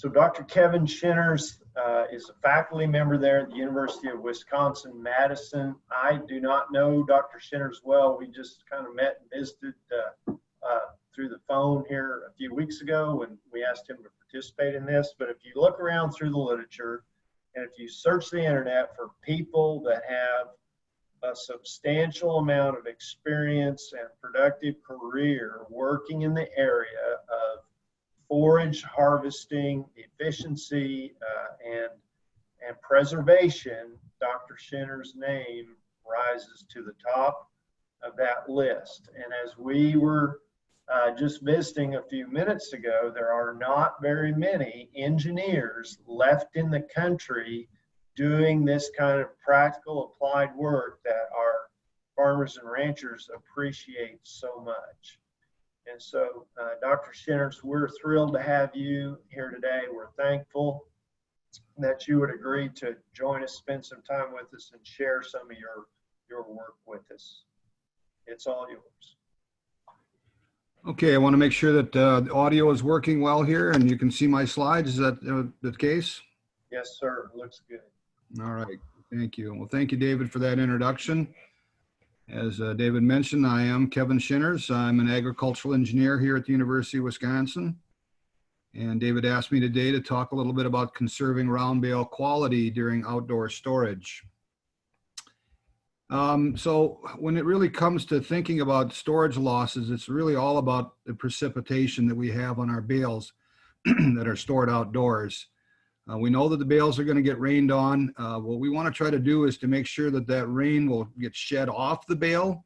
So Dr. Kevin Shinners is a faculty member there at the University of Wisconsin-Madison. I do not know Dr. Shinners well. We just kind of met and visited through the phone here a few weeks ago when we asked him to participate in this. But if you look around through the literature and if you search the internet for people that have a substantial amount of experience and productive career working in the area of forage harvesting, efficiency, and preservation, Dr. Shinners' name rises to the top of that list. And as we were just visiting a few minutes ago, there are not very many engineers left in the country doing this kind of practical applied work that our farmers and ranchers appreciate so much. And so, Dr. Shinners, we're thrilled to have you here today. We're thankful that you would agree to join us, spend some time with us, and share some of your work with us. It's all yours. Okay, I want to make sure that the audio is working well here and you can see my slides. Is that the case? Yes, sir. Looks good. All right. Thank you. Well, thank you, David, for that introduction. As David mentioned, I am Kevin Shinners. I'm an agricultural engineer here at the University of Wisconsin. And David asked me today to talk a little bit about conserving round bale quality during outdoor storage. So when it really comes to thinking about storage losses, it's really all about the precipitation that we have on our bales that are stored outdoors. We know that the bales are going to get rained on. What we want to try to do is to make sure that that rain will get shed off the bale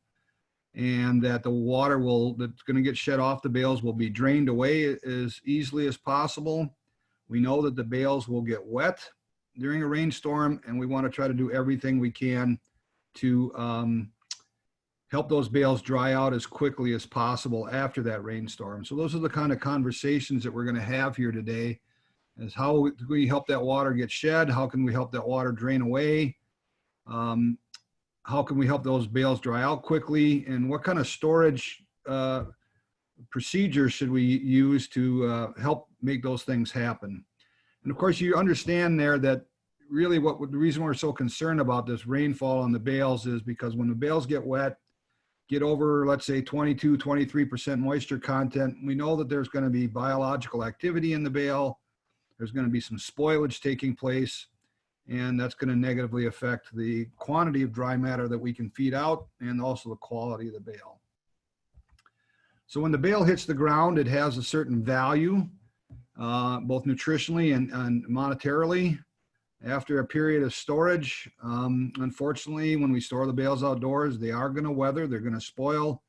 and that the water that's going to get shed off the bales will be drained away as easily as possible. We know that the bales will get wet during a rainstorm, and we want to try to do everything we can to help those bales dry out as quickly as possible after that rainstorm. So those are the kind of conversations that we're going to have here today, is how do we help that water get shed? How can we help that water drain away? How can we help those bales dry out quickly? And what kind of storage procedures should we use to help make those things happen? And of course, you understand there that really the reason we're so concerned about this rainfall on the bales is because when the bales get wet, get over, let's say 22, 23% moisture content, we know that there's going to be biological activity in the bale. There's going to be some spoilage taking place, and that's going to negatively affect the quantity of dry matter that we can feed out and also the quality of the bale. So when the bale hits the ground, it has a certain value, both nutritionally and monetarily. After a period of storage, unfortunately, when we store the bales outdoors, they are going to weather, they're going to spoil,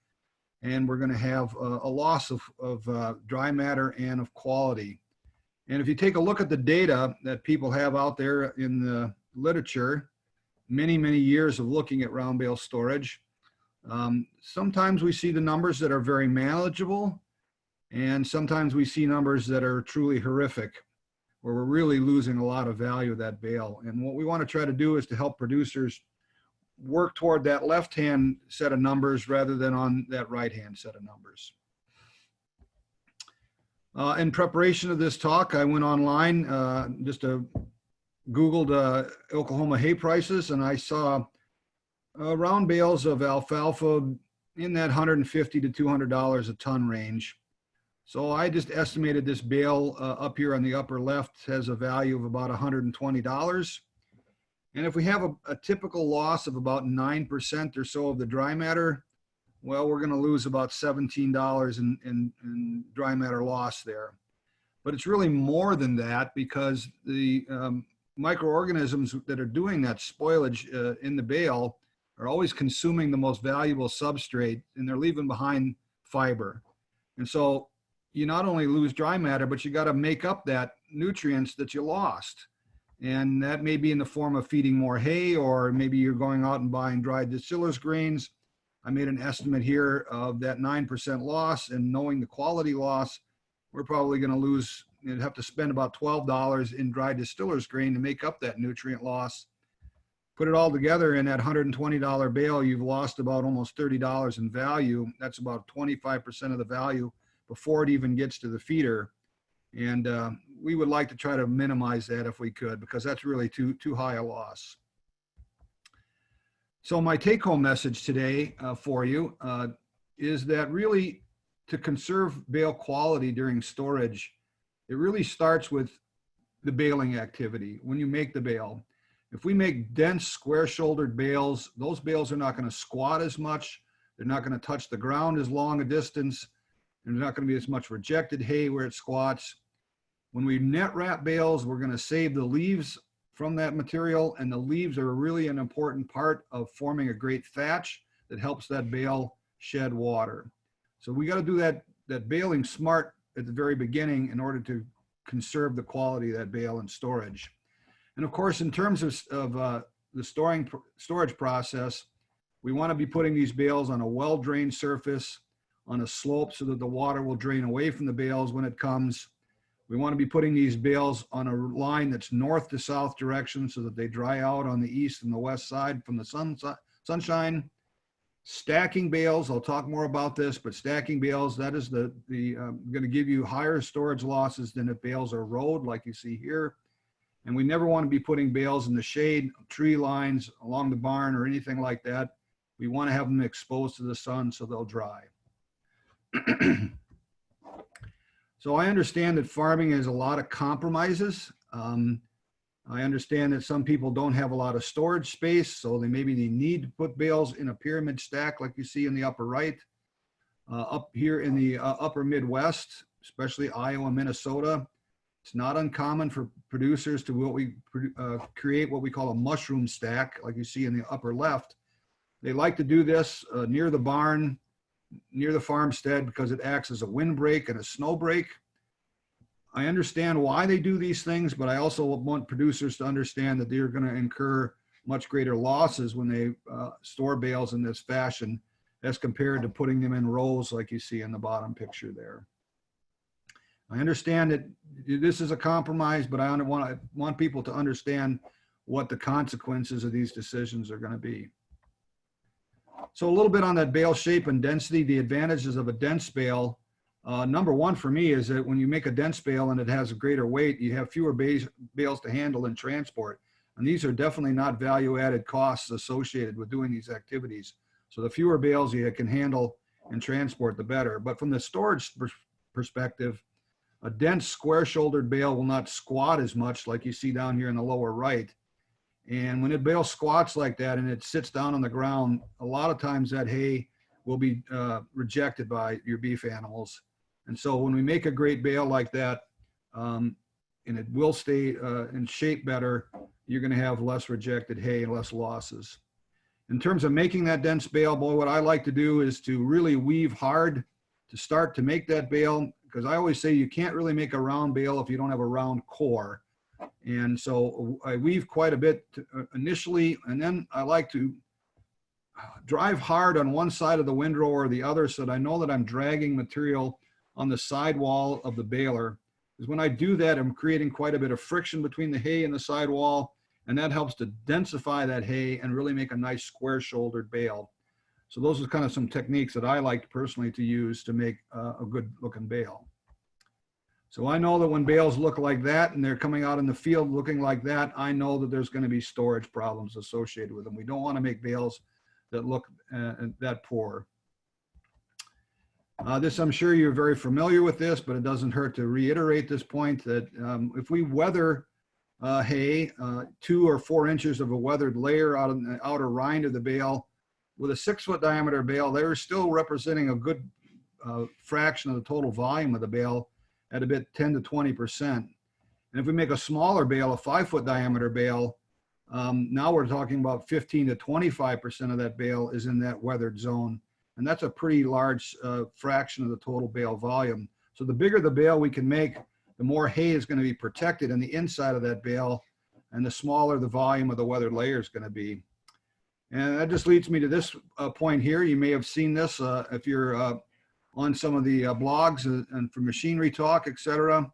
and we're going to have a loss of dry matter and of quality. And if you take a look at the data that people have out there in the literature, many, many years of looking at round bale storage, sometimes we see the numbers that are very manageable, and sometimes we see numbers that are truly horrific, where we're really losing a lot of value of that bale. And what we want to try to do is to help producers work toward that left-hand set of numbers rather than on that right-hand set of numbers. In preparation of this talk, I went online, Googled Oklahoma hay prices, and I saw round bales of alfalfa in that $150 to $200 a ton range. So I just estimated this bale up here on the upper left has a value of about $120. And if we have a typical loss of about 9% or so of the dry matter, well, we're going to lose about $17 in dry matter loss there. But it's really more than that, because the microorganisms that are doing that spoilage in the bale are always consuming the most valuable substrate, and they're leaving behind fiber. And so you not only lose dry matter, but you got to make up that nutrients that you lost. And that may be in the form of feeding more hay, or maybe you're going out and buying dried distillers grains. I made an estimate here of that 9% loss, and knowing the quality loss, we're probably going to lose, you'd have to spend about $12 in dried distillers grain to make up that nutrient loss. Put it all together in that $120 bale, you've lost about almost $30 in value. That's about 25% of the value before it even gets to the feeder. And we would like to try to minimize that if we could, because that's really too high a loss. So my take-home message today for you is that really to conserve bale quality during storage, it really starts with the baling activity when you make the bale. If we make dense square-shouldered bales, those bales are not going to squat as much. They're not going to touch the ground as long a distance. There's not going to be as much rejected hay where it squats. When we net wrap bales, we're going to save the leaves from that material, and the leaves are really an important part of forming a great thatch that helps that bale shed water. So we got to do that baling smart at the very beginning in order to conserve the quality of that bale in storage. And of course, in terms of the storage process, we want to be putting these bales on a well-drained surface, on a slope, so that the water will drain away from the bales when it comes. We want to be putting these bales on a line that's north to south direction so that they dry out on the east and the west side from the sunshine. Stacking bales, I'll talk more about this, but stacking bales, that is going to give you higher storage losses than if bales are rowed like you see here. And we never want to be putting bales in the shade, tree lines, along the barn or anything like that. We want to have them exposed to the sun so they'll dry. So I understand that farming has a lot of compromises. I understand that some people don't have a lot of storage space, so they need to put bales in a pyramid stack like you see in the upper right. Up here in the upper Midwest, especially Iowa, Minnesota, it's not uncommon for producers to create what we call a mushroom stack, like you see in the upper left. They like to do this near the barn, near the farmstead, because it acts as a windbreak and a snow break. I understand why they do these things, but I also want producers to understand that they're going to incur much greater losses when they store bales in this fashion as compared to putting them in rows like you see in the bottom picture there. I understand that this is a compromise, but I want people to understand what the consequences of these decisions are going to be. So a little bit on that bale shape and density, the advantages of a dense bale. Number one for me is that when you make a dense bale and it has a greater weight, you have fewer bales to handle and transport. And these are definitely not value-added costs associated with doing these activities. So the fewer bales you can handle and transport, the better. But from the storage perspective, a dense square-shouldered bale will not squat as much like you see down here in the lower right. And when a bale squats like that and it sits down on the ground, a lot of times that hay will be rejected by your beef animals. And so when we make a great bale like that, and it will stay in shape better, you're going to have less rejected hay and less losses. In terms of making that dense bale, boy, what I like to do is to really weave hard to start to make that bale, because I always say you can't really make a round bale if you don't have a round core. And so I weave quite a bit initially, and then I like to drive hard on one side of the windrow or the other so that I know that I'm dragging material on the sidewall of the baler. Because when I do that, I'm creating quite a bit of friction between the hay and the sidewall, and that helps to densify that hay and really make a nice square-shouldered bale. So those are kind of some techniques that I like personally to use to make a good-looking bale. So I know that when bales look like that and they're coming out in the field looking like that, I know that there's going to be storage problems associated with them. We don't want to make bales that look that poor. This, I'm sure you're very familiar with this, but it doesn't hurt to reiterate this point that if we weather hay, 2 or 4 inches of a weathered layer out of the outer rind of the bale, with a 6-foot diameter bale, they're still representing a good fraction of the total volume of the bale at a bit 10 to 20%. And if we make a smaller bale, a 5-foot diameter bale, now we're talking about 15 to 25% of that bale is in that weathered zone. And that's a pretty large fraction of the total bale volume. So the bigger the bale we can make, the more hay is going to be protected in the inside of that bale, and the smaller the volume of the weathered layer is going to be. And that just leads me to this point here. You may have seen this if you're on some of the blogs and for Machinery Talk, etc.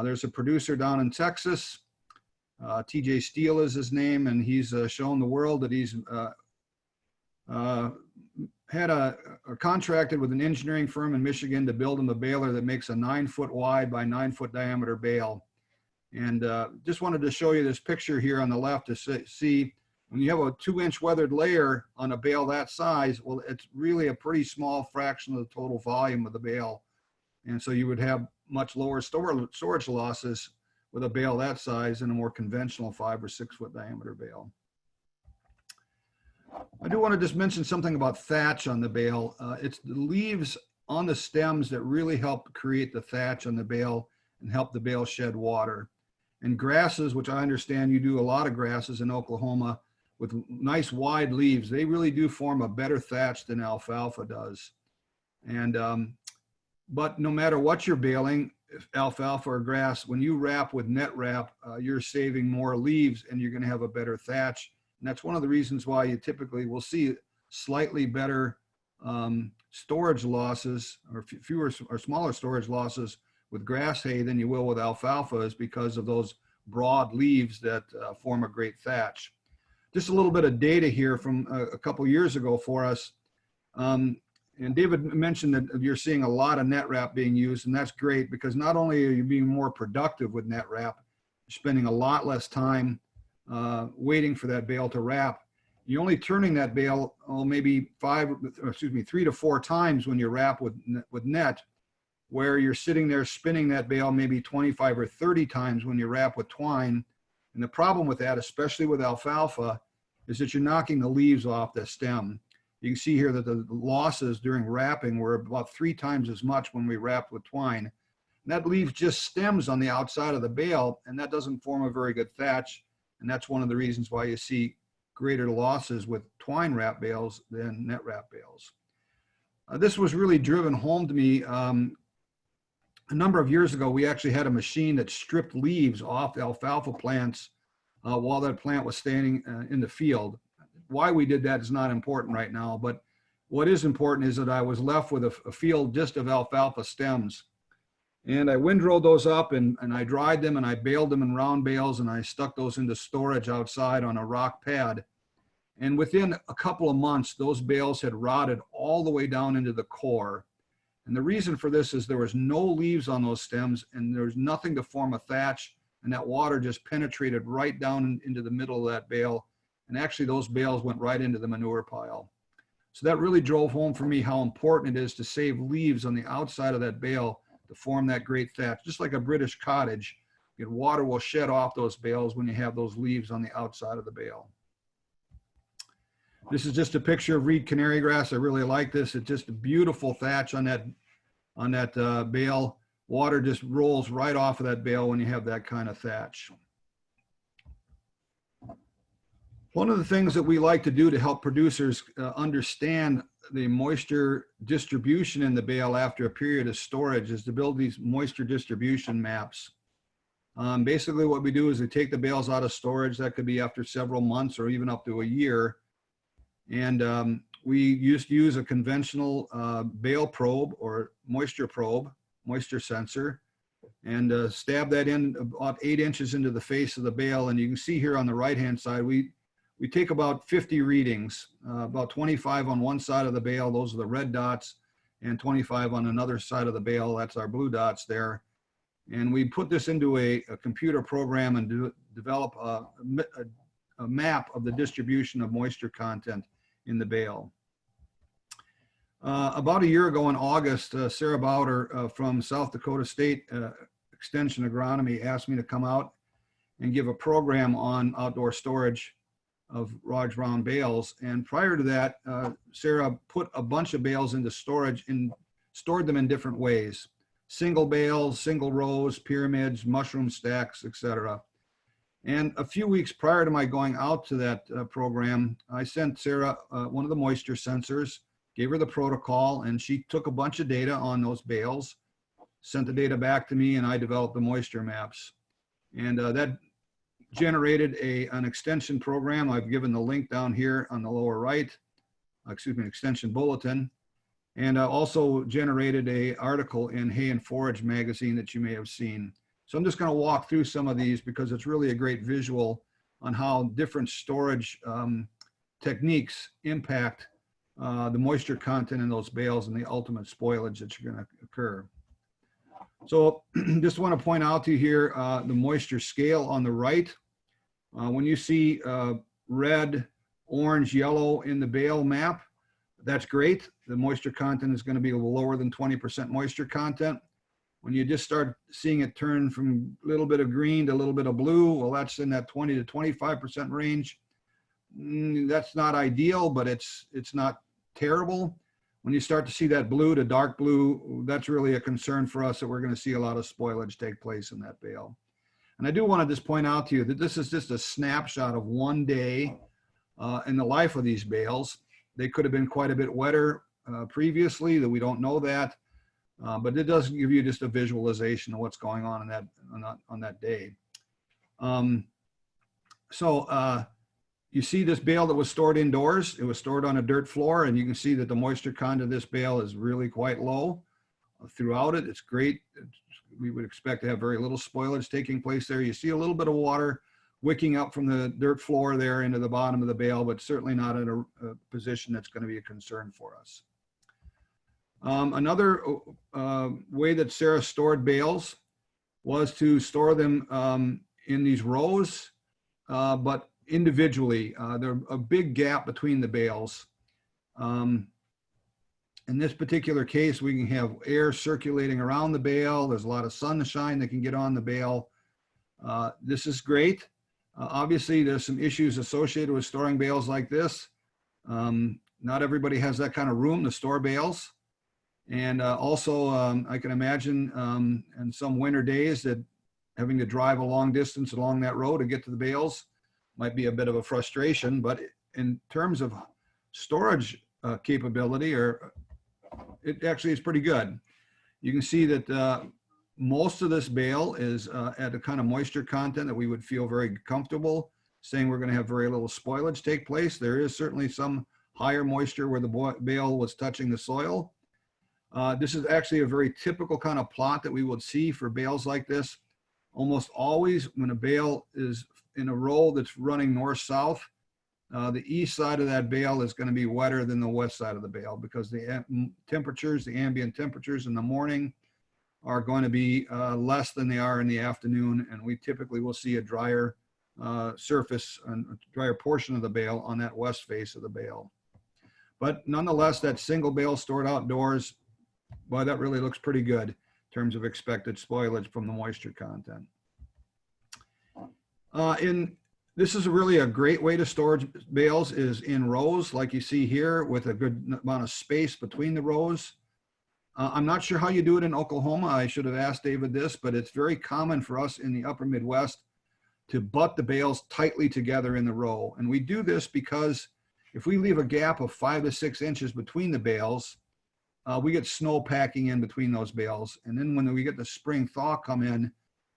There's a producer down in Texas. TJ Steele is his name, and he's shown the world that he's contracted with an engineering firm in Michigan to build them a baler that makes a 9-foot wide by 9-foot diameter bale. And just wanted to show you this picture here on the left to see when you have a 2-inch weathered layer on a bale that size, well, it's really a pretty small fraction of the total volume of the bale. And so you would have much lower storage losses with a bale that size than a more conventional 5 or 6 foot diameter bale. I do want to just mention something about thatch on the bale. It's the leaves on the stems that really help create the thatch on the bale and help the bale shed water. And grasses, which I understand you do a lot of grasses in Oklahoma with nice wide leaves, they really do form a better thatch than alfalfa does. And but no matter what you're baling, alfalfa or grass, when you wrap with net wrap, you're saving more leaves and you're going to have a better thatch. And that's one of the reasons why you typically will see slightly better storage losses or fewer or smaller storage losses with grass hay than you will with alfalfa, is because of those broad leaves that form a great thatch. Just a little bit of data here from a couple years ago for us. And David mentioned that you're seeing a lot of net wrap being used, and that's great because not only are you being more productive with net wrap, you're spending a lot less time waiting for that bale to wrap. You're only turning that bale maybe 3 to 4 times when you wrap with net, where you're sitting there spinning that bale maybe 25 or 30 times when you wrap with twine. And the problem with that, especially with alfalfa, is that you're knocking the leaves off the stem. You can see here that the losses during wrapping were about 3 times as much when we wrapped with twine. And that leaves just stems on the outside of the bale, and that doesn't form a very good thatch. And that's one of the reasons why you see greater losses with twine wrap bales than net wrap bales. This was really driven home to me. A number of years ago, we actually had a machine that stripped leaves off the alfalfa plants while that plant was standing in the field. Why we did that is not important right now, but what is important is that I was left with a field just of alfalfa stems. And I windrowed those up and I dried them and I baled them in round bales and I stuck those into storage outside on a rock pad. And within a couple of months, those bales had rotted all the way down into the core. And the reason for this is there was no leaves on those stems and there was nothing to form a thatch, and that water just penetrated right down into the middle of that bale. And actually those bales went right into the manure pile. So that really drove home for me how important it is to save leaves on the outside of that bale to form that great thatch. Just like a British cottage, water will shed off those bales when you have those leaves on the outside of the bale. This is just a picture of reed canary grass. I really like this. It's just a beautiful thatch on that bale. Water just rolls right off of that bale when you have that kind of thatch. One of the things that we like to do to help producers understand the moisture distribution in the bale after a period of storage is to build these moisture distribution maps. Basically what we do is we take the bales out of storage. That could be after several months or even up to a year. And we used to use a conventional bale probe or moisture probe, moisture sensor, and stab that in about 8 inches into the face of the bale. And you can see here on the right-hand side, we take about 50 readings, about 25 on one side of the bale, those are the red dots, and 25 on another side of the bale, that's our blue dots there. And we put this into a computer program and develop a map of the distribution of moisture content in the bale. About a year ago in August, Sarah Bowder from South Dakota State Extension Agronomy asked me to come out and give a program on outdoor storage of large round bales. And prior to that, Sarah put a bunch of bales into storage and stored them in different ways. Single bales, single rows, pyramids, mushroom stacks, etc. And a few weeks prior to my going out to that program, I sent Sarah one of the moisture sensors, gave her the protocol, and she took a bunch of data on those bales, sent the data back to me, and I developed the moisture maps. And that generated an extension program. I've given the link down here on the lower right, excuse me, an extension bulletin, and also generated an article in Hay and Forage magazine that you may have seen. So I'm just going to walk through some of these because it's really a great visual on how different storage techniques impact the moisture content in those bales and the ultimate spoilage that you're going to occur. So just want to point out to you here, the moisture scale on the right. When you see red, orange, yellow in the bale map, that's great. The moisture content is going to be a little lower than 20% moisture content. When you just start seeing it turn from a little bit of green to a little bit of blue, well, that's in that 20 to 25% range. That's not ideal, but it's not terrible. When you start to see that blue to dark blue, that's really a concern for us that we're going to see a lot of spoilage take place in that bale. And I do want to just point out to you that this is just a snapshot of one day in the life of these bales. They could have been quite a bit wetter previously, that we don't know that, but it does give you just a visualization of what's going on in on that day. You see this bale that was stored indoors. It was stored on a dirt floor, and you can see that the moisture content of this bale is really quite low throughout it. It's great. We would expect to have very little spoilage taking place there. You see a little bit of water wicking up from the dirt floor there into the bottom of the bale, but certainly not in a position that's going to be a concern for us. Another way that Sarah stored bales was to store them in these rows, but individually. There's a big gap between the bales. In this particular case, we can have air circulating around the bale. There's a lot of sunshine that can get on the bale. This is great. Obviously, there's some issues associated with storing bales like this. Not everybody has that kind of room to store bales. And also, I can imagine in some winter days that having to drive a long distance along that road to get to the bales might be a bit of a frustration. But in terms of storage capability, it actually is pretty good. You can see that most of this bale is at a kind of moisture content that we would feel very comfortable saying we're going to have very little spoilage take place. There is certainly some higher moisture where the bale was touching the soil. This is actually a very typical kind of plot that we would see for bales like this. Almost always when a bale is in a row that's running north-south, the east side of that bale is going to be wetter than the west side of the bale because the temperatures, the ambient temperatures in the morning are going to be less than they are in the afternoon, and we typically will see a drier surface and a drier portion of the bale on that west face of the bale. But nonetheless, that single bale stored outdoors, boy, that really looks pretty good in terms of expected spoilage from the moisture content. This is really a great way to store bales is in rows like you see here with a good amount of space between the rows. I'm not sure how you do it in Oklahoma. I should have asked David this, but it's very common for us in the upper Midwest to butt the bales tightly together in the row. And we do this because if we leave a gap of 5 to 6 inches between the bales, we get snow packing in between those bales. And then when we get the spring thaw come in,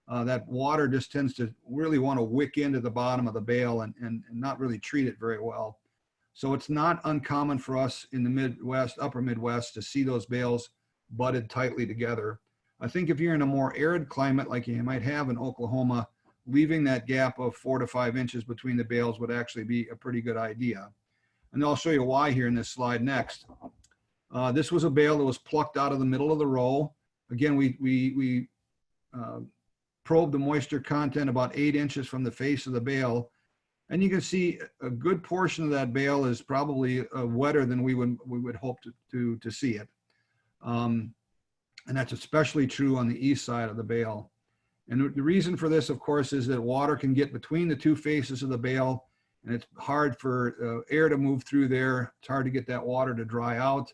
that water just tends to really want to wick into the bottom of the bale and not really treat it very well. So it's not uncommon for us in the Midwest, upper Midwest, to see those bales butted tightly together. I think if you're in a more arid climate like you might have in Oklahoma, leaving that gap of 4 to 5 inches between the bales would actually be a pretty good idea. And I'll show you why here in this slide next. This was a bale that was plucked out of the middle of the row. Again, we probed the moisture content about 8 inches from the face of the bale. And you can see a good portion of that bale is probably wetter than we would hope to see it. And that's especially true on the east side of the bale. And the reason for this, of course, is that water can get between the two faces of the bale, and it's hard for air to move through there. It's hard to get that water to dry out.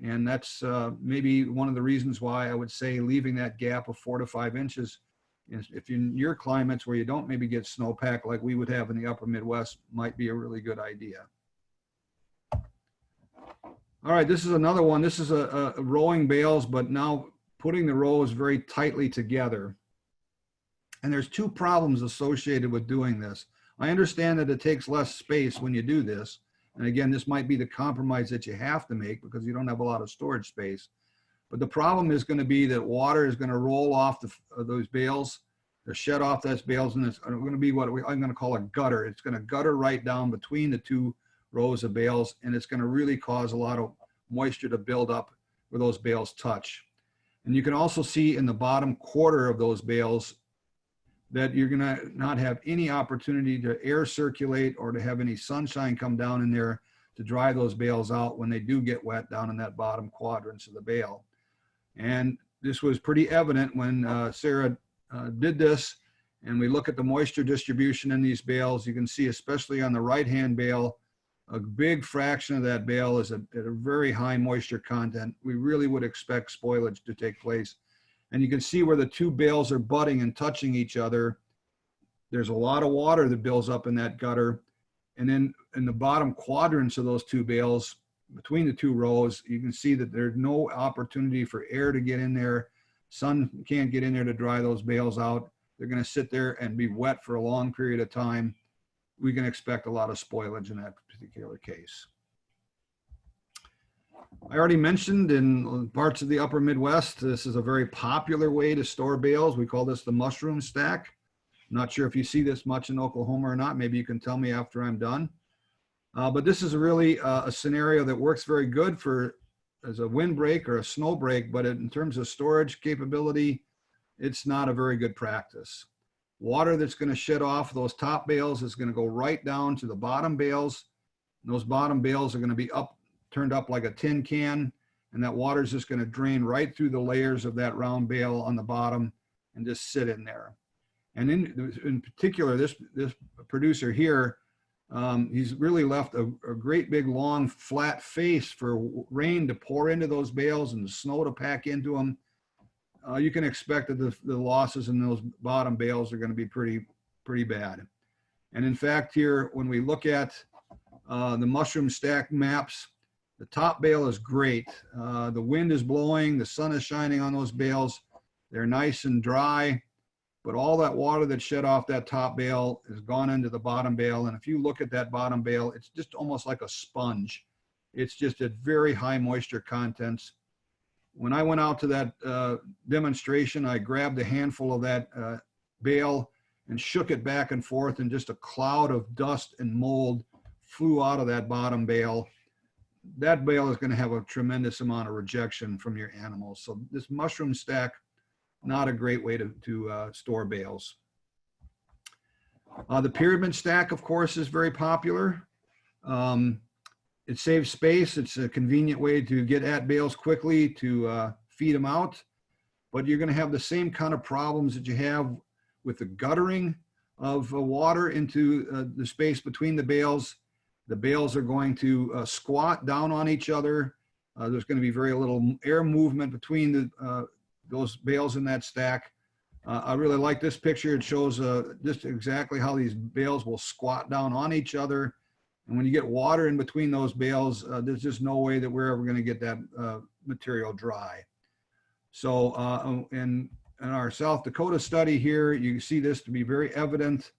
And that's maybe one of the reasons why I would say leaving that gap of 4 to 5 inches, if in your climates where you don't maybe get snowpack like we would have in the upper Midwest, might be a really good idea. All right, this is another one. This is a rowing bales, but now putting the rows very tightly together. And there's two problems associated with doing this. I understand that it takes less space when you do this. And again, this might be the compromise that you have to make because you don't have a lot of storage space. But the problem is going to be that water is going to roll off those bales, or shed off those bales, and it's going to be what I'm going to call a gutter. It's going to gutter right down between the two rows of bales, and it's going to really cause a lot of moisture to build up where those bales touch. And you can also see in the bottom quarter of those bales that you're going to not have any opportunity to air circulate or to have any sunshine come down in there to dry those bales out when they do get wet down in that bottom quadrants of the bale. And this was pretty evident when Sarah did this, and we look at the moisture distribution in these bales. You can see, especially on the right-hand bale, a big fraction of that bale is at a very high moisture content. We really would expect spoilage to take place. And you can see where the two bales are butting and touching each other. There's a lot of water that builds up in that gutter. And then in the bottom quadrants of those two bales, between the two rows, you can see that there's no opportunity for air to get in there. Sun can't get in there to dry those bales out. They're going to sit there and be wet for a long period of time. We can expect a lot of spoilage in that particular case. I already mentioned in parts of the upper Midwest, this is a very popular way to store bales. We call this the mushroom stack. I'm not sure if you see this much in Oklahoma or not. Maybe you can tell me after I'm done. But this is really a scenario that works very good for as a windbreak or a snow break, but in terms of storage capability, it's not a very good practice. Water that's going to shed off those top bales is going to go right down to the bottom bales. And those bottom bales are going to be turned up like a tin can, and that water is just going to drain right through the layers of that round bale on the bottom and just sit in there. And in particular, this producer here, he's really left a great big long flat face for rain to pour into those bales and the snow to pack into them. You can expect that the losses in those bottom bales are going to be pretty bad. And in fact, here, when we look at the mushroom stack maps, the top bale is great. The wind is blowing, the sun is shining on those bales. They're nice and dry, but all that water that shed off that top bale has gone into the bottom bale. And if you look at that bottom bale, it's just almost like a sponge. It's just at very high moisture contents. When I went out to that demonstration, I grabbed a handful of that bale and shook it back and forth, and just a cloud of dust and mold flew out of that bottom bale. That bale is going to have a tremendous amount of rejection from your animals. So this mushroom stack, not a great way to store bales. The pyramid stack, of course, is very popular. It saves space. It's a convenient way to get at bales quickly to feed them out. But you're going to have the same kind of problems that you have with the guttering of water into the space between the bales. The bales are going to squat down on each other. There's going to be very little air movement between those bales in that stack. I really like this picture. It shows just exactly how these bales will squat down on each other. And when you get water in between those bales, there's just no way that we're ever going to get that material dry. So in our South Dakota study here, you see this to be very evident.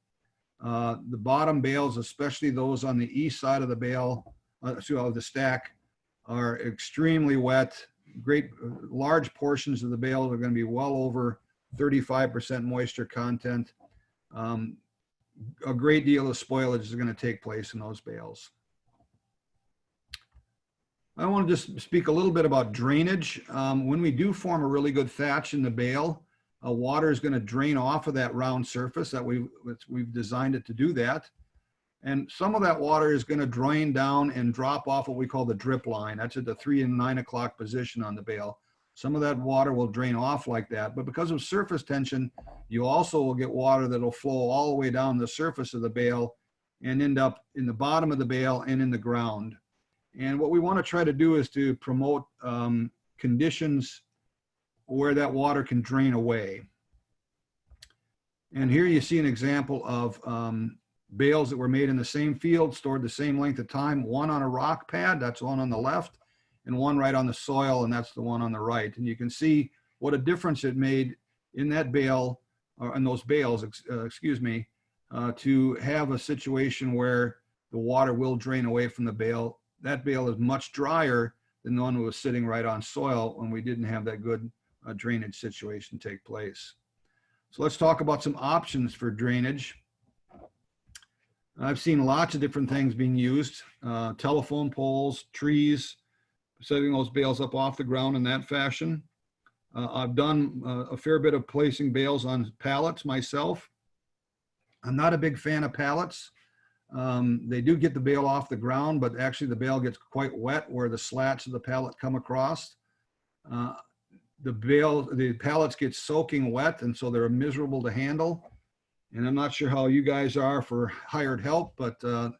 The bottom bales, especially those on the east side of the bale, of the stack, are extremely wet. Large portions of the bales are going to be well over 35% moisture content. A great deal of spoilage is going to take place in those bales. I want to just speak a little bit about drainage. When we do form a really good thatch in the bale, water is going to drain off of that round surface that we've designed it to do that. And some of that water is going to drain down and drop off what we call the drip line. That's at the 3 and 9 o'clock position on the bale. Some of that water will drain off like that, but because of surface tension, you also will get water that'll flow all the way down the surface of the bale and end up in the bottom of the bale and in the ground. And what we want to try to do is to promote conditions where that water can drain away. And here you see an example of bales that were made in the same field, stored the same length of time, one on a rock pad, that's one on the left, and one right on the soil, and that's the one on the right. And you can see what a difference it made in that bale, or in those bales, to have a situation where the water will drain away from the bale. That bale is much drier than the one that was sitting right on soil when we didn't have that good drainage situation take place. So let's talk about some options for drainage. I've seen lots of different things being used, telephone poles, trees, setting those bales up off the ground in that fashion. I've done a fair bit of placing bales on pallets myself. I'm not a big fan of pallets. They do get the bale off the ground, but actually the bale gets quite wet where the slats of the pallet come across. The pallets get soaking wet, and so they're miserable to handle. And I'm not sure how you guys are for hired help, but the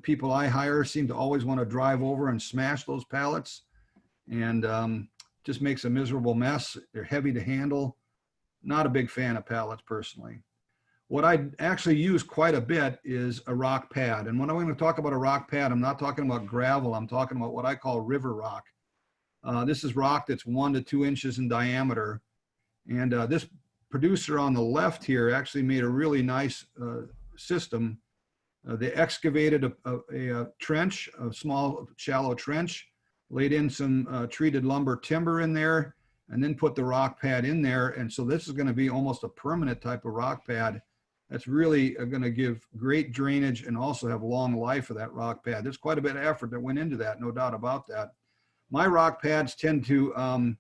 people I hire seem to always want to drive over and smash those pallets, and just makes a miserable mess. They're heavy to handle. Not a big fan of pallets personally. What I actually use quite a bit is a rock pad. And when I'm going to talk about a rock pad, I'm not talking about gravel. I'm talking about what I call river rock. This is rock that's 1 to 2 inches in diameter. And this producer on the left here actually made a really nice system. They excavated a trench, a small shallow trench, laid in some treated lumber timber in there, and then put the rock pad in there. And so this is going to be almost a permanent type of rock pad. That's really going to give great drainage and also have long life of that rock pad. There's quite a bit of effort that went into that, no doubt about that. My rock pads tend to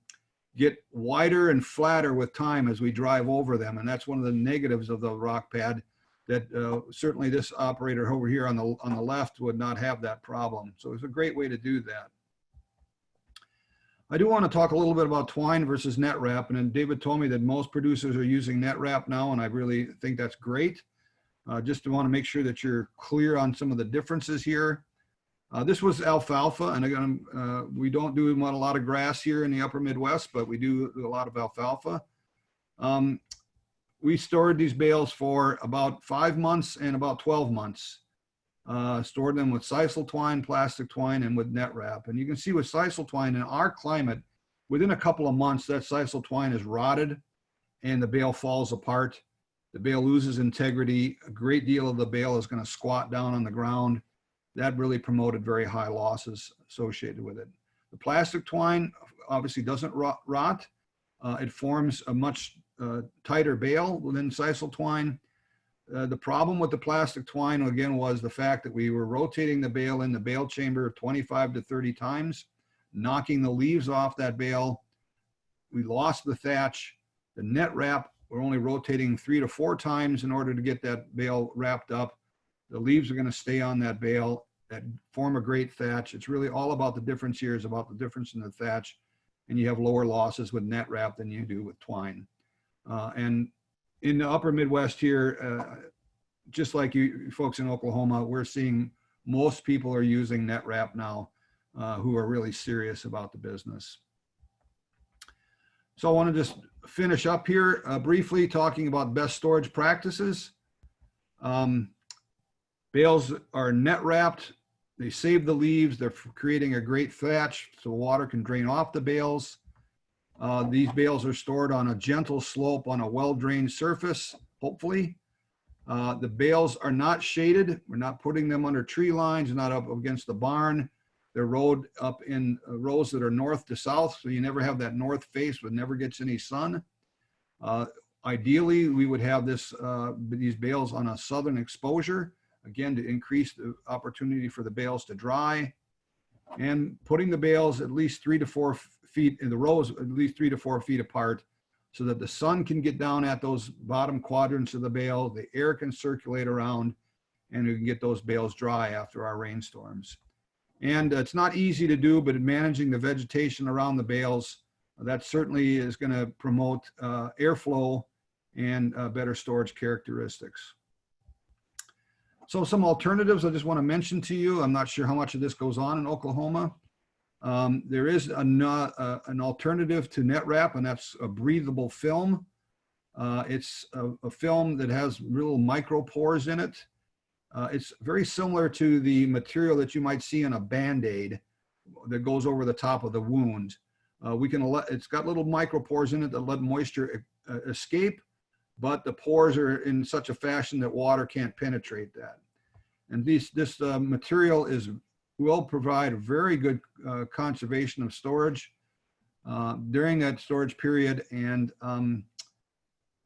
get wider and flatter with time as we drive over them. And that's one of the negatives of the rock pad, that certainly this operator over here on the left would not have that problem. So it's a great way to do that. I do want to talk a little bit about twine versus net wrap. And then David told me that most producers are using net wrap now, and I really think that's great. Just to want to make sure that you're clear on some of the differences here. This was alfalfa, and again, we don't do a lot of grass here in the upper Midwest, but we do a lot of alfalfa. We stored these bales for about 5 months and about 12 months. Stored them with sisal twine, plastic twine, and with net wrap. And you can see with sisal twine in our climate, within a couple of months, that sisal twine is rotted and the bale falls apart. The bale loses integrity. A great deal of the bale is going to squat down on the ground. That really promoted very high losses associated with it. The plastic twine obviously doesn't rot. It forms a much tighter bale within sisal twine. The problem with the plastic twine, again, was the fact that we were rotating the bale in the bale chamber 25 to 30 times, knocking the leaves off that bale. We lost the thatch. The net wrap, we're only rotating 3 to 4 times in order to get that bale wrapped up. The leaves are going to stay on that bale, that form a great thatch. It's really all about the difference here, is about the difference in the thatch, and you have lower losses with net wrap than you do with twine. And in the upper Midwest here, just like you folks in Oklahoma, we're seeing most people are using net wrap now, who are really serious about the business. So I want to just finish up here briefly talking about best storage practices. Bales are net wrapped. They save the leaves. They're creating a great thatch so water can drain off the bales. These bales are stored on a gentle slope on a well-drained surface, hopefully. The bales are not shaded. We're not putting them under tree lines, not up against the barn. They're rowed up in rows that are north to south, so you never have that north face, but never gets any sun. Ideally, we would have these bales on a southern exposure, again, to increase the opportunity for the bales to dry. And putting the bales at least 3 to 4 feet in the rows, at least 3 to 4 feet apart, so that the sun can get down at those bottom quadrants of the bale, the air can circulate around, and we can get those bales dry after our rainstorms. And it's not easy to do, but managing the vegetation around the bales, that certainly is going to promote airflow and better storage characteristics. So some alternatives I just want to mention to you. I'm not sure how much of this goes on in Oklahoma. There is an alternative to net wrap, and that's a breathable film. It's a film that has little micropores in it. It's very similar to the material that you might see in a Band-Aid that goes over the top of the wound. It's got little micropores in it that let moisture escape, but the pores are in such a fashion that water can't penetrate that. And this material will provide very good conservation of storage during that storage period. And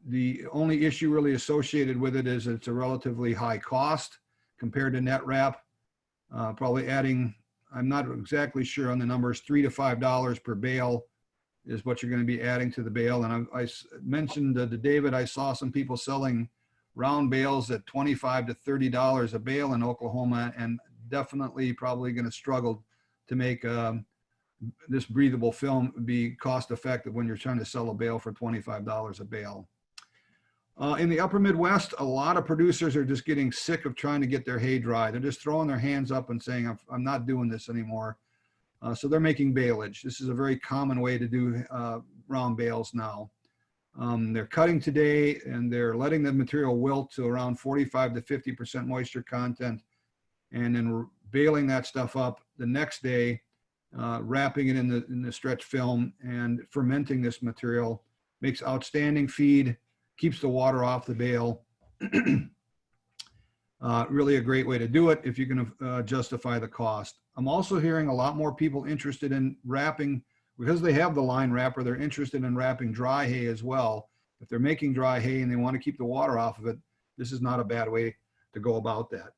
the only issue really associated with it is it's a relatively high cost compared to net wrap. Probably adding, I'm not exactly sure on the numbers, $3 to $5 per bale is what you're going to be adding to the bale. And I mentioned to David, I saw some people selling round bales at $25 to $30 a bale in Oklahoma, and definitely probably going to struggle to make this breathable film be cost effective when you're trying to sell a bale for $25 a bale. In the upper Midwest, a lot of producers are just getting sick of trying to get their hay dry. They're just throwing their hands up and saying, I'm not doing this anymore. So they're making baleage. This is a very common way to do round bales now. They're cutting today and they're letting the material wilt to around 45 to 50% moisture content, and then baling that stuff up the next day, wrapping it in the stretch film and fermenting this material. Makes outstanding feed, keeps the water off the bale. Really a great way to do it if you can justify the cost. I'm also hearing a lot more people interested in wrapping, because they have the line wrapper, they're interested in wrapping dry hay as well. If they're making dry hay and they want to keep the water off of it, this is not a bad way to go about that.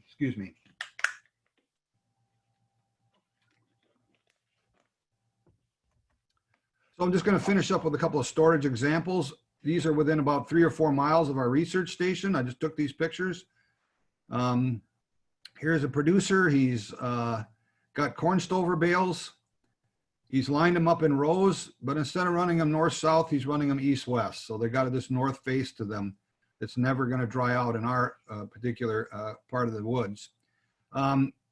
Excuse me. So I'm just going to finish up with a couple of storage examples. These are within about 3 or 4 miles of our research station. I just took these pictures. Here's a producer. He's got corn stover bales. He's lined them up in rows, but instead of running them north-south, he's running them east-west. So they got this north face to them. It's never going to dry out in our particular part of the woods.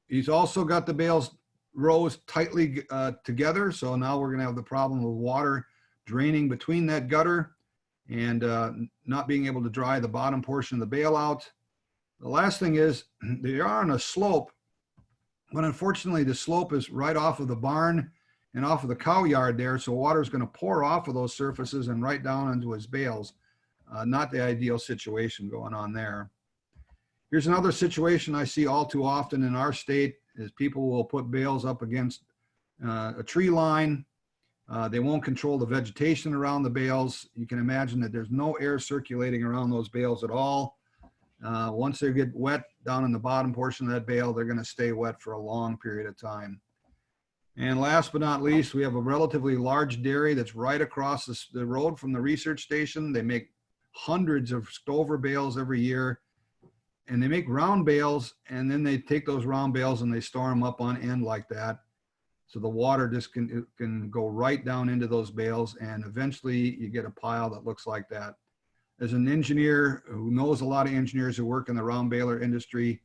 He's also got the bales rows tightly together. So now we're going to have the problem of water draining between that gutter and not being able to dry the bottom portion of the bale out. The last thing is they are on a slope, but unfortunately the slope is right off of the barn and off of the cow yard there. So water is going to pour off of those surfaces and right down into his bales. Not the ideal situation going on there. Here's another situation I see all too often in our state is people will put bales up against a tree line. They won't control the vegetation around the bales. You can imagine that there's no air circulating around those bales at all. Once they get wet down in the bottom portion of that bale, they're going to stay wet for a long period of time. And last but not least, we have a relatively large dairy that's right across the road from the research station. They make hundreds of stover bales every year, and they make round bales, and then they take those round bales and they store them up on end like that. So the water just can go right down into those bales, and eventually you get a pile that looks like that. As an engineer who knows a lot of engineers who work in the round baler industry,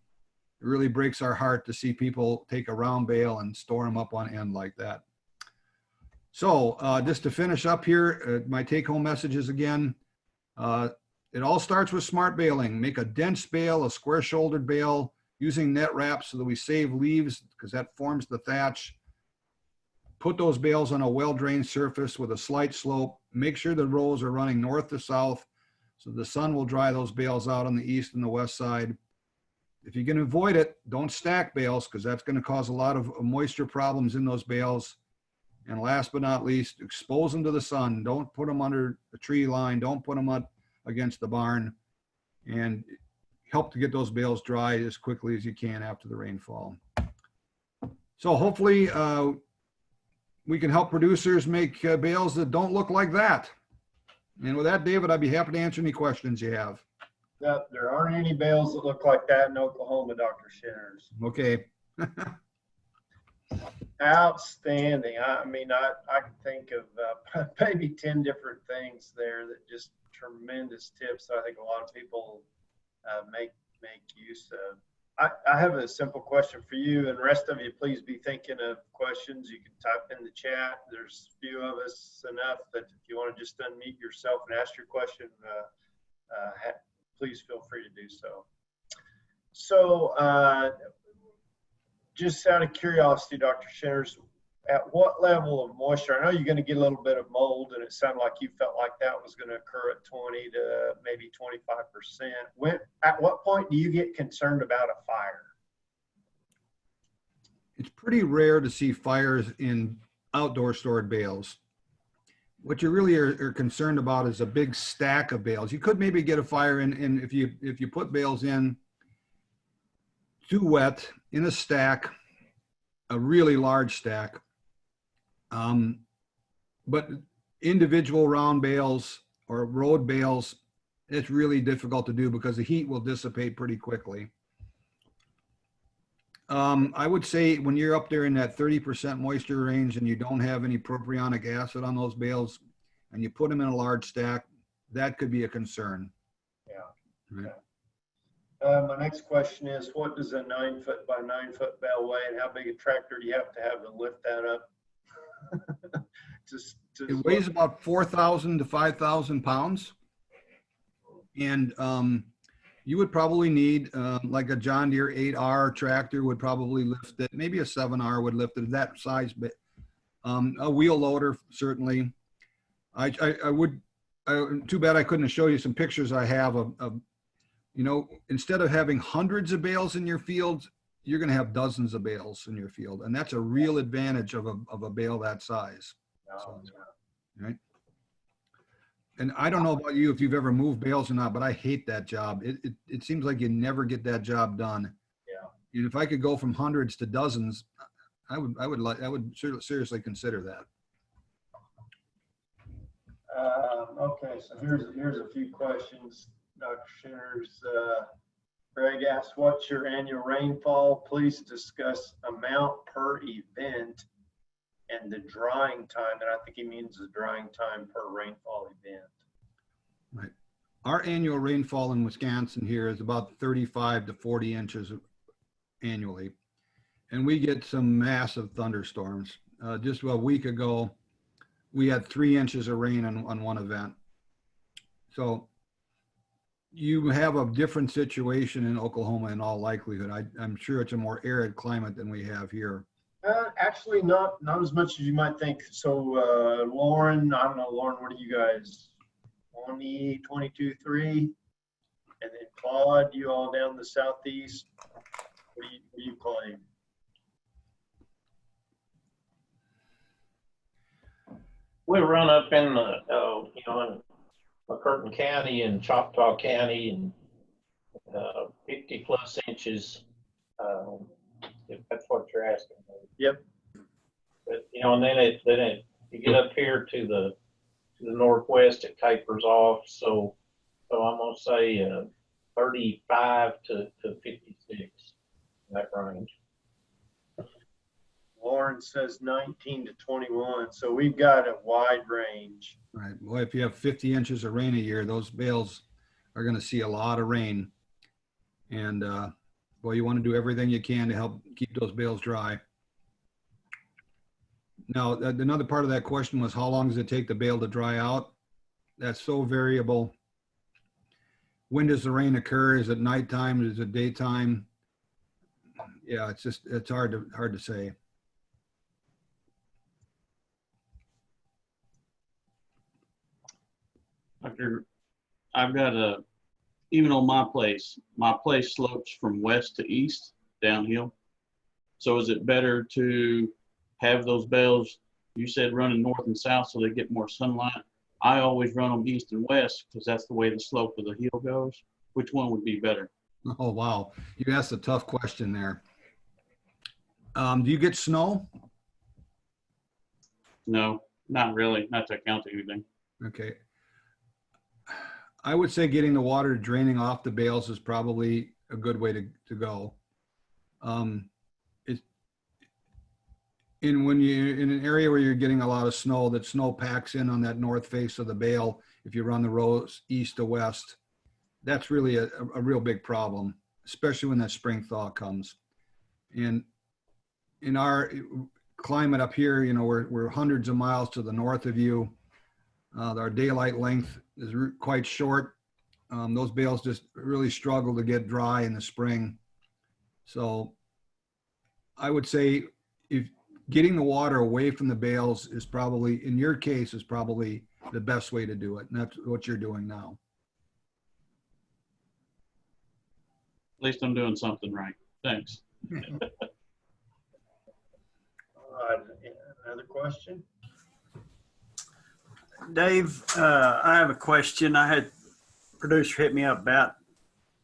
it really breaks our heart to see people take a round bale and store them up on end like that. So just to finish up here, my take-home messages again. It all starts with smart baling. Make a dense bale, a square-shouldered bale, using net wrap so that we save leaves because that forms the thatch. Put those bales on a well-drained surface with a slight slope. Make sure the rows are running north to south so the sun will dry those bales out on the east and the west side. If you can avoid it, don't stack bales because that's going to cause a lot of moisture problems in those bales. And last but not least, expose them to the sun. Don't put them under the tree line. Don't put them up against the barn, and help to get those bales dry as quickly as you can after the rainfall. So hopefully we can help producers make bales that don't look like that. And with that, David, I'd be happy to answer any questions you have. There aren't any bales that look like that in Oklahoma, Dr. Shinners. Okay. Outstanding. I mean, I can think of maybe 10 different things there that just tremendous tips that I think a lot of people make use of. I have a simple question for you, and the rest of you, please be thinking of questions. You can type in the chat. There's a few of us enough that if you want to just unmute yourself and ask your question, please feel free to do so. So just out of curiosity, Dr. Shinners, at what level of moisture? I know you're going to get a little bit of mold, and it sounded like you felt like that was going to occur at 20 to maybe 25%. At what point do you get concerned about a fire? It's pretty rare to see fires in outdoor stored bales. What you really are concerned about is a big stack of bales. You could maybe get a fire in if you put bales in too wet in a stack, a really large stack. But individual round bales or road bales, it's really difficult to do because the heat will dissipate pretty quickly. I would say when you're up there in that 30% moisture range and you don't have any propionic acid on those bales and you put them in a large stack, that could be a concern. Yeah. Right. My next question is, what does a 9-foot by 9-foot bale weigh, and how big a tractor do you have to lift that up? It weighs about 4,000 to 5,000 pounds. And you would probably need like a John Deere 8R tractor would probably lift it. Maybe a 7R would lift it that size, but a wheel loader, certainly. Too bad I couldn't show you some pictures I have of, you know, instead of having hundreds of bales in your field, you're going to have dozens of bales in your field. And that's a real advantage of a bale that size. So, right. And I don't know about you, if you've ever moved bales or not, but I hate that job. It seems like you never get that job done. Yeah. And if I could go from hundreds to dozens, I would seriously consider that. Okay, so here's a few questions, Dr. Shinners. Greg asked, what's your annual rainfall? Please discuss amount per event and the drying time. And I think he means the drying time per rainfall event. Right. Our annual rainfall in Wisconsin here is about 35 to 40 inches annually. And we get some massive thunderstorms. Just a week ago, we had 3 inches of rain on one event. So you have a different situation in Oklahoma in all likelihood. I'm sure it's a more arid climate than we have here. Actually, not as much as you might think. So Lauren, I don't know, Lauren, what are you guys? 20, 22, 3? And then Claude, you all down the southeast. What do you claim? We run up in the, you know, in McCurtain County and Choctaw County, and 50 plus inches, if that's what you're asking. Yep. But, you know, and then you get up here to the northwest, it tapers off. So I'm gonna say 35 to 56, that range. Lauren says 19 to 21. So we've got a wide range. Right. Well, if you have 50 inches of rain a year, those bales are going to see a lot of rain. And well, you want to do everything you can to help keep those bales dry. Now, another part of that question was, how long does it take the bale to dry out? That's so variable. When does the rain occur? Is it nighttime? Is it daytime? Yeah, it's hard to say. I've got even on my place slopes from west to east downhill. So is it better to have those bales, you said running north and south so they get more sunlight? I always run them east and west because that's the way the slope of the hill goes. Which one would be better? Oh, wow. You asked a tough question there. Do you get snow? No, not really. Not to count anything. Okay. I would say getting the water draining off the bales is probably a good way to go. When you're in an area where you're getting a lot of snow, that snow packs in on that north face of the bale, if you run the rows east to west, that's really a real big problem, especially when that spring thaw comes. And in our climate up here, you know, we're hundreds of miles to the north of you. Our daylight length is quite short. Those bales just really struggle to get dry in the spring. So I would say if getting the water away from the bales is probably, in your case, is probably the best way to do it. And that's what you're doing now. At least I'm doing something right. Thanks. Another question? Dave, I have a question. I had a producer hit me up about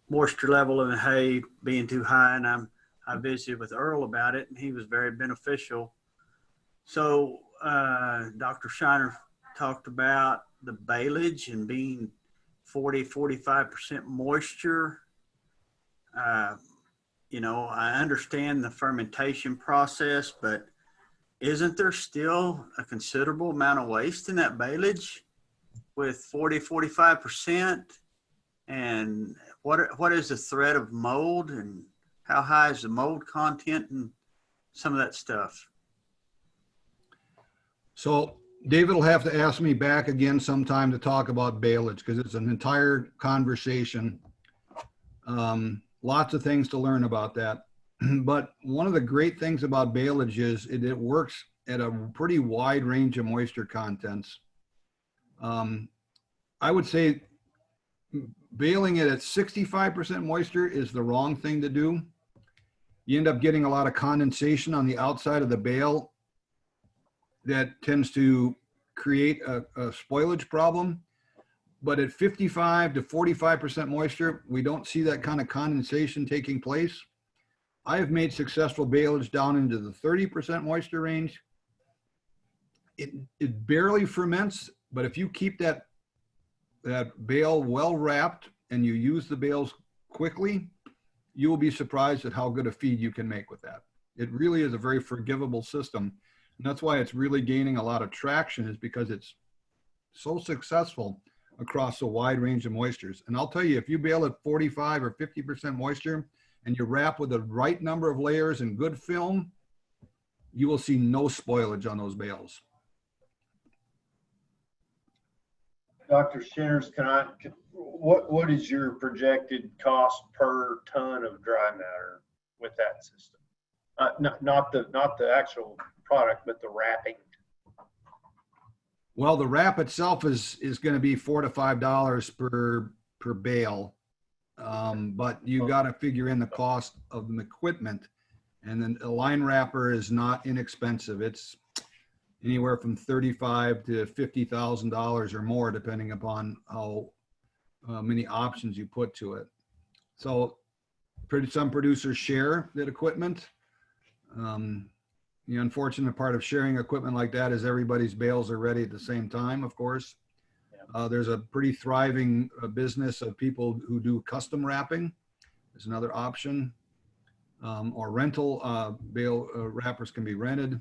moisture level in the hay being too high, and I'm I visited with Earl about it, and he was very beneficial. So Dr. Shiner talked about the baleage and being 40–45% moisture. You know, I understand the fermentation process, but isn't there still a considerable amount of waste in that baleage with 40–45%? And what is the threat of mold, and how high is the mold content and some of that stuff? So David will have to ask me back again sometime to talk about baleage, because it's an entire conversation. Lots of things to learn about that. But one of the great things about baleage is it works at a pretty wide range of moisture contents. I would say baling it at 65% moisture is the wrong thing to do. You end up getting a lot of condensation on the outside of the bale that tends to create a spoilage problem. But at 55–45% moisture, we don't see that kind of condensation taking place. I have made successful baleage down into the 30% moisture range. It barely ferments, but if you keep that bale well wrapped and you use the bales quickly, you will be surprised at how good a feed you can make with that. It really is a very forgivable system. And that's why it's really gaining a lot of traction, is because it's so successful across a wide range of moistures. And I'll tell you, if you bale at 45 or 50% moisture and you wrap with the right number of layers and good film, you will see no spoilage on those bales. Dr. Shinners, what is your projected cost per ton of dry matter with that system? Not the actual product, but the wrapping. Well, the wrap itself is going to be $4 to $5 per bale, but you got to figure in the cost of the equipment, and then a line wrapper is not inexpensive. It's anywhere from $35,000 to $50,000 or more, depending upon how many options you put to it. So, some producers share that equipment. The unfortunate part of sharing equipment like that is everybody's bales are ready at the same time, of course. There's a pretty thriving business of people who do custom wrapping. There's another option. Or rental bale wrappers can be rented.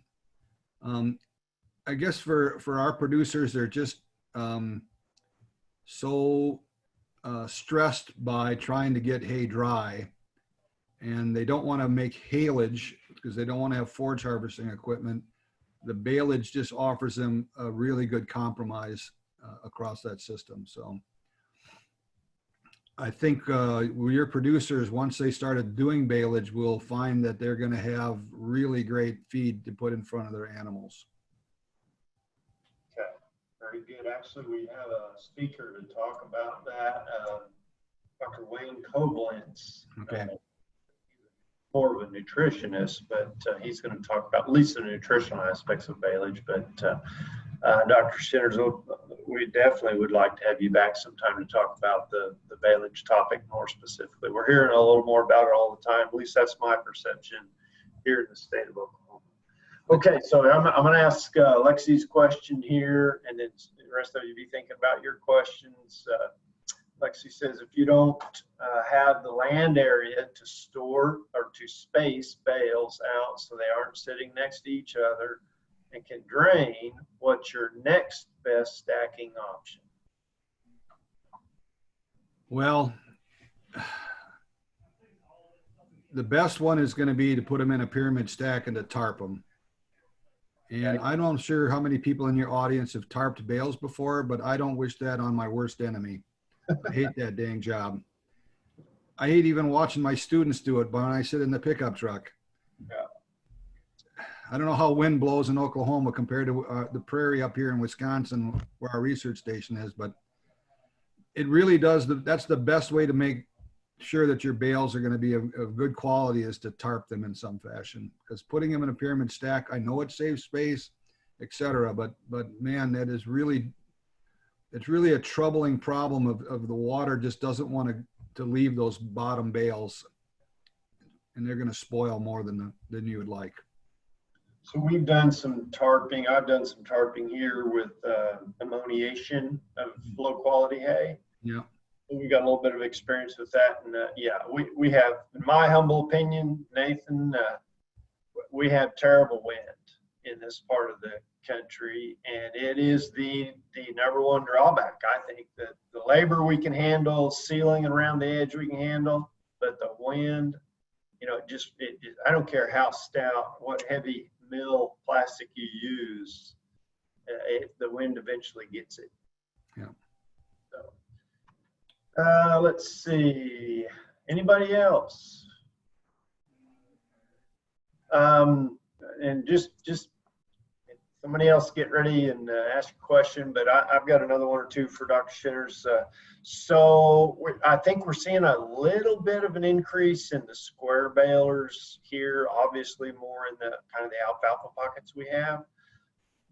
I guess for our producers, they're just so stressed by trying to get hay dry, and they don't want to make haylage because they don't want to have forage harvesting equipment. The baleage just offers them a really good compromise across that system. So I think your producers, once they started doing baleage, will find that they're going to have really great feed to put in front of their animals. Okay, very good. Actually, we have a speaker to talk about that, Dr. Wayne Koblenz. Okay. More of a nutritionist, but he's going to talk about at least the nutritional aspects of baleage. But Dr. Shinners, we definitely would like to have you back sometime to talk about the baleage topic more specifically. We're hearing a little more about it all the time. At least that's my perception here in the state of Oklahoma. Okay, so I'm going to ask Lexi's question here, and then the rest of you be thinking about your questions. Lexi says, if you don't have the land area to store or to space bales out so they aren't sitting next to each other and can drain, what's your next best stacking option? Well, the best one is going to be to put them in a pyramid stack and to tarp them. And I'm not sure how many people in your audience have tarped bales before, but I don't wish that on my worst enemy. I hate that dang job. I hate even watching my students do it when I sit in the pickup truck. Yeah. I don't know how wind blows in Oklahoma compared to the prairie up here in Wisconsin where our research station is, but it really does. That's the best way to make sure that your bales are going to be of good quality, is to tarp them in some fashion, because putting them in a pyramid stack, I know it saves space, etc. But man, that is really, it's really a troubling problem of the water just doesn't want to leave those bottom bales. and they're going to spoil more than you would like. So we've done some tarping. I've done some tarping here with ammoniation of low quality hay. Yeah. We got a little bit of experience with that, and yeah, we have, in my humble opinion, Nathan, we have terrible wind in this part of the country, and it is the number one drawback. I think that the labor we can handle, sealing around the edge we can handle, but the wind, you know, I don't care how stout, what heavy mill plastic you use, the wind eventually gets it. Yeah. So, let's see. Anybody else? And just somebody else get ready and ask a question, but I've got another one or two for Dr. Shinners. So I think we're seeing a little bit of an increase in the square balers here, obviously more in the kind of the alfalfa pockets we have,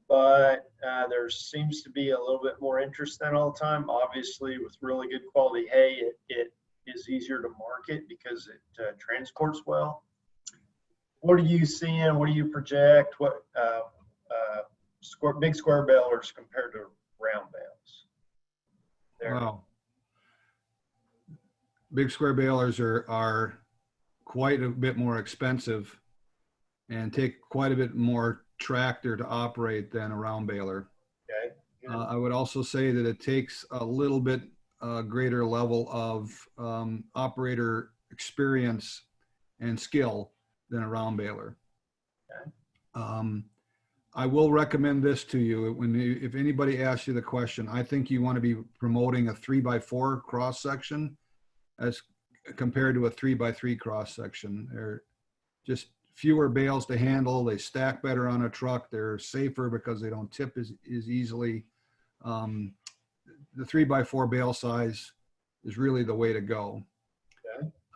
but there seems to be a little bit more interest than all the time. Obviously with really good quality hay, it is easier to market because it transports well. What are you seeing? What do you project? What big square balers compared to round bales? Wow. Big square balers are quite a bit more expensive and take quite a bit more tractor to operate than a round baler. Okay. I would also say that it takes a little bit greater level of operator experience and skill than a round baler. Okay. I will recommend this to you if anybody asks you the question. I think you want to be promoting a 3x4 cross section as compared to a 3x3 cross section. They're just fewer bales to handle. They stack better on a truck. They're safer because they don't tip as easily. The 3x4 bale size is really the way to go.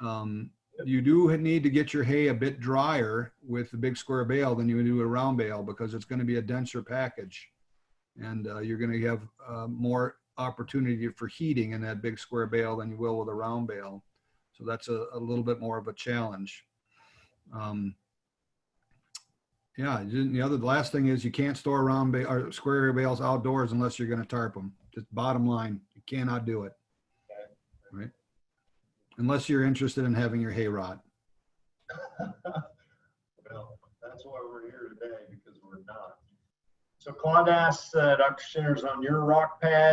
Okay. You do need to get your hay a bit drier with the big square bale than you do a round bale because it's going to be a denser package, and you're going to have more opportunity for heating in that big square bale than you will with a round bale. So that's a little bit more of a challenge. Yeah, the last thing is you can't store round or square bales outdoors unless you're going to tarp them. Just bottom line, you cannot do it. Okay. Right? Unless you're interested in having your hay rot. Well, that's why we're here today, because we're not. So Claude asks, Dr. Shinners, on your rock pad,